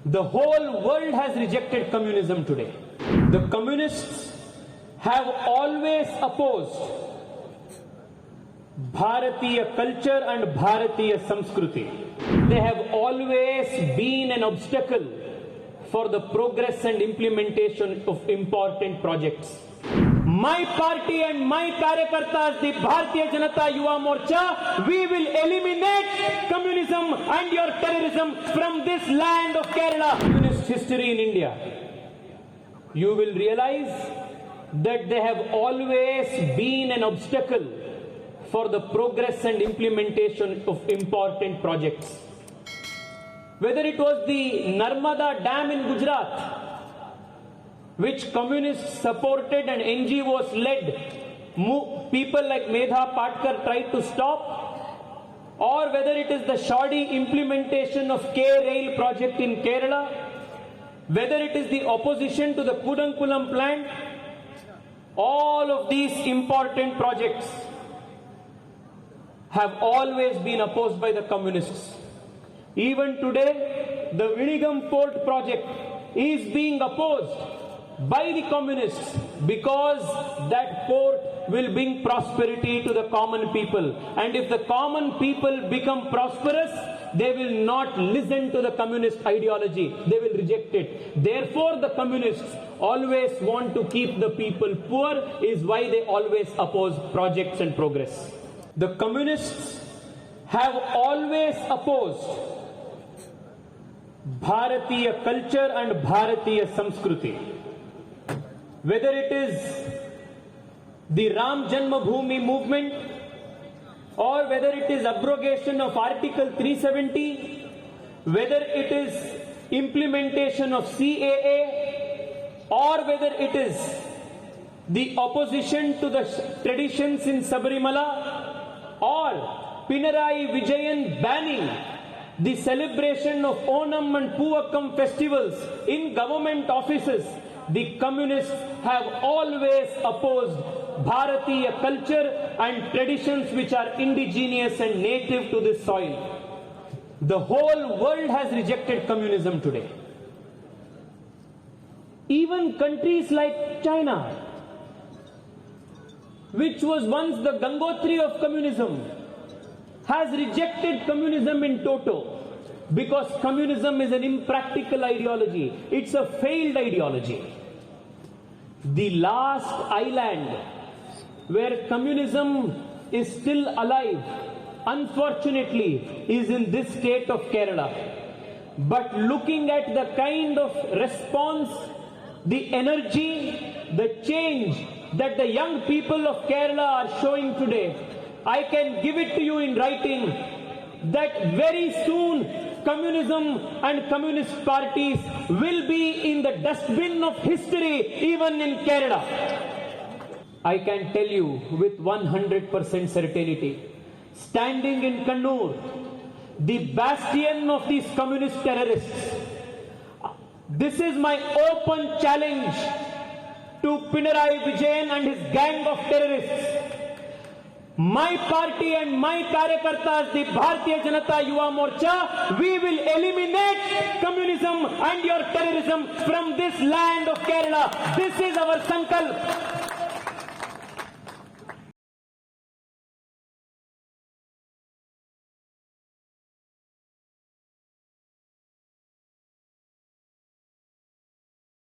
The whole world has rejected communism today. The communists have always opposed Bharatiya culture and Bharatiya Samskruti. They have always been an obstacle for the progress and implementation of important projects. My party and my Karyakartas, the Bharatiya Janata Yuva Morcha, we will eliminate communism and your terrorism from this land of Kerala. Communist history in India, you will realize that they have always been an obstacle for the progress and implementation of important projects. Whether it was the Narmada Dam in Gujarat, which communists supported and NGOs led, people like Medha Patkar tried to stop, or whether it is the shoddy implementation of K-Rail project in Kerala, whether it is the opposition to the Kudankulam plant, all of these important projects have always been opposed by the communists. Even today, the Vinigam Port project is being opposed by the communists because that port will bring prosperity to the common people. And if the common people become prosperous, they will not listen to the communist ideology. They will reject it. Therefore, the communists always want to keep the people poor, is why they always oppose projects and progress. The communists have always opposed Bharatiya culture and Bharatiya Samskruti. Whether it is the Ram Janmabhoomi movement, or whether it is abrogation of Article 370, whether it is implementation of CAA, or whether it is the opposition to the traditions in Sabarimala, or Pinarayi Vijayan banning the celebration of Onam and Poovakkam festivals in government offices, the communists have always opposed Bharatiya culture and traditions which are indigenous and native to this soil. The whole world has rejected communism today. Even countries like China, which was once the Gangotri of communism, has rejected communism in toto because communism is an impractical ideology. It's a failed ideology. The last island where communism is still alive, unfortunately, is in this state of Kerala. But looking at the kind of response, the energy, the change that the young people of Kerala are showing today, I can give it to you in writing that very soon communism and communist parties will be in the dustbin of history even in Kerala. I can tell you with 100% certainty, standing in Kannur, the bastion of these communist terrorists, this is my open challenge to Pinarayi Vijayan and his gang of terrorists. My party and my Karyakartas, the Bharatiya Janata Yuva Morcha, we will eliminate communism and your terrorism from this land of Kerala. This is our sankalp.